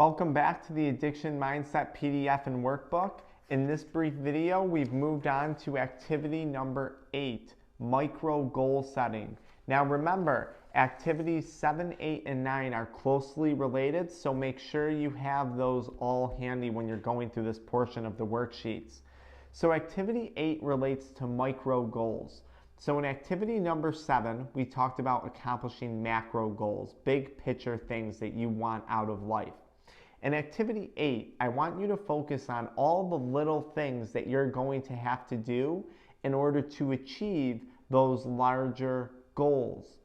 Welcome back to the Addiction Mindset PDF and workbook. In this brief video, we've moved on to activity number 8, micro goal setting. Now remember, activities 7, 8, and 9 are closely related, so make sure you have those all handy when you're going through this portion of the worksheets. So activity 8 relates to micro goals. So in activity number 7, we talked about accomplishing macro goals, big picture things that you want out of life. In activity 8, I want you to focus on all the little things that you're going to have to do in order to achieve those larger goals.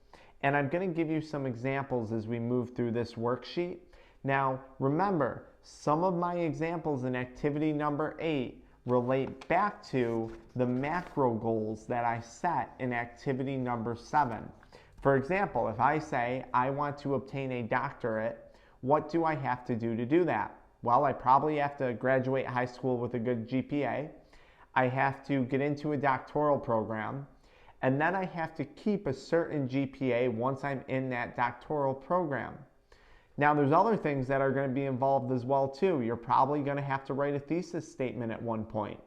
And I'm going to give you some examples as we move through this worksheet. Now, remember, some of my examples in activity number 8 relate back to the macro goals that I set in activity number 7. For example, if I say I want to obtain a doctorate, what do I have to do that? Well, I probably have to graduate high school with a good GPA. I have to get into a doctoral program, and then I have to keep a certain GPA once I'm in that doctoral program. Now, there's other things that are going to be involved as well too. You're probably going to have to write a thesis statement at one point.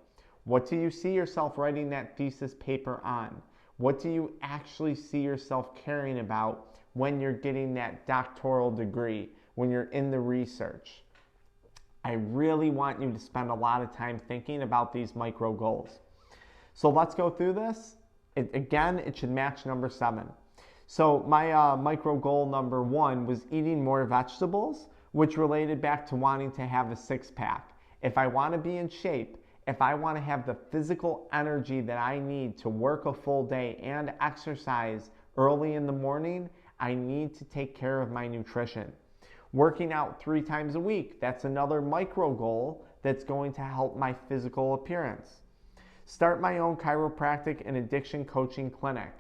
What do you see yourself writing that thesis paper on? What do you actually see yourself caring about when you're getting that doctoral degree, when you're in the research? I really want you to spend a lot of time thinking about these micro goals. So let's go through this. Again, it should match number 7. So my micro goal number 1 was eating more vegetables, which related back to wanting to have a six-pack. If I want to be in shape, if I want to have the physical energy that I need to work a full day and exercise early in the morning, I need to take care of my nutrition. Working out 3 times a week, that's another micro goal that's going to help my physical appearance. Start my own chiropractic and addiction coaching clinic.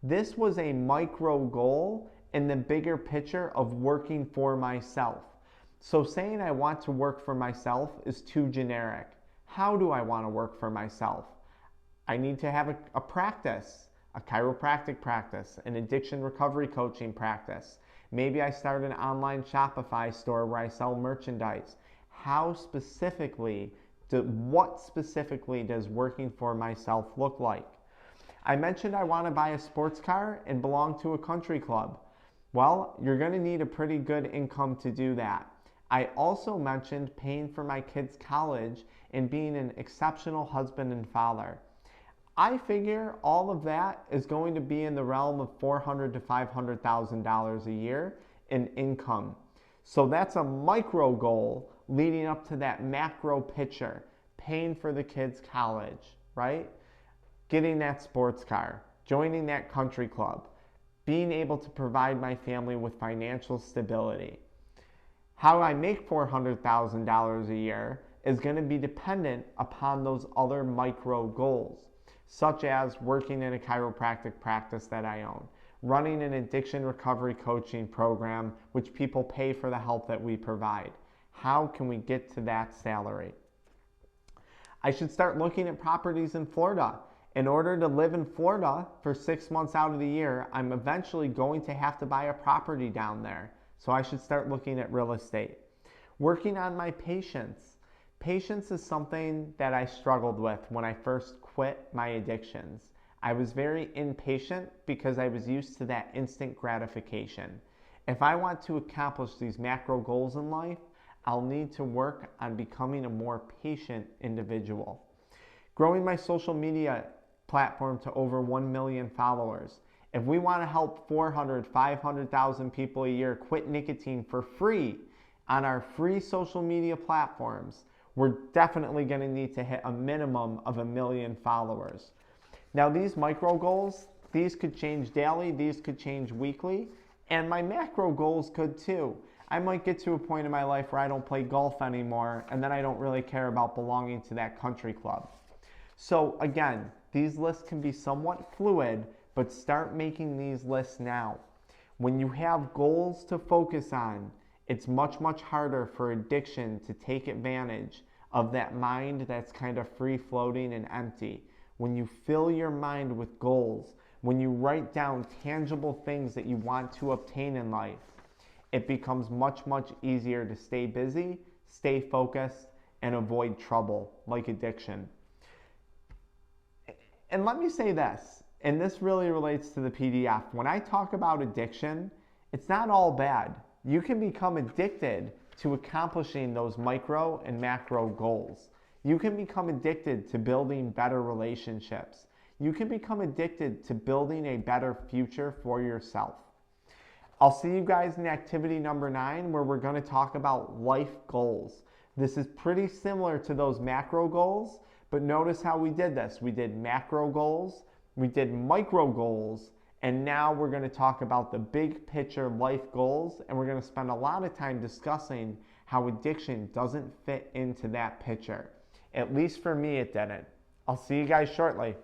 This was a micro goal in the bigger picture of working for myself. So saying I want to work for myself is too generic. How do I want to work for myself? I need to have a practice, a chiropractic practice, an addiction recovery coaching practice. Maybe I start an online Shopify store where I sell merchandise. What specifically does working for myself look like? I mentioned I want to buy a sports car and belong to a country club. Well, you're going to need a pretty good income to do that. I also mentioned paying for my kids' college and being an exceptional husband and father. I figure all of that is going to be in the realm of $400,000 to $500,000 a year in income. So that's a micro goal leading up to that macro picture, paying for the kids' college, right? Getting that sports car, joining that country club, being able to provide my family with financial stability. How I make $400,000 a year is going to be dependent upon those other micro goals, such as working in a chiropractic practice that I own, running an addiction recovery coaching program, which people pay for the help that we provide. How can we get to that salary? I should start looking at properties in Florida. In order to live in Florida for 6 months out of the year, I'm eventually going to have to buy a property down there. So I should start looking at real estate. Working on my patience. Patience is something that I struggled with when I first quit my addictions. I was very impatient because I was used to that instant gratification. If I want to accomplish these macro goals in life, I'll need to work on becoming a more patient individual. Growing my social media platform to over 1 million followers. If we want to help 400,000, 500,000 people a year quit nicotine for free on our free social media platforms, we're definitely going to need to hit a minimum of 1 million followers. Now these micro goals, these could change daily, these could change weekly, and my macro goals could too. I might get to a point in my life where I don't play golf anymore, and then I don't really care about belonging to that country club. So again, these lists can be somewhat fluid, but start making these lists now. When you have goals to focus on, it's much, much harder for addiction to take advantage of that mind that's kind of free-floating and empty. When you fill your mind with goals, when you write down tangible things that you want to obtain in life, it becomes much, much easier to stay busy, stay focused, and avoid trouble like addiction. And let me say this, and this really relates to the PDF. When I talk about addiction, it's not all bad. You can become addicted to accomplishing those micro and macro goals. You can become addicted to building better relationships. You can become addicted to building a better future for yourself. I'll see you guys in activity number 9, where we're going to talk about life goals. This is pretty similar to those macro goals, but notice how we did this. We did macro goals, we did micro goals, and now we're going to talk about the big picture life goals, and we're going to spend a lot of time discussing how addiction doesn't fit into that picture. At least for me, it didn't. I'll see you guys shortly.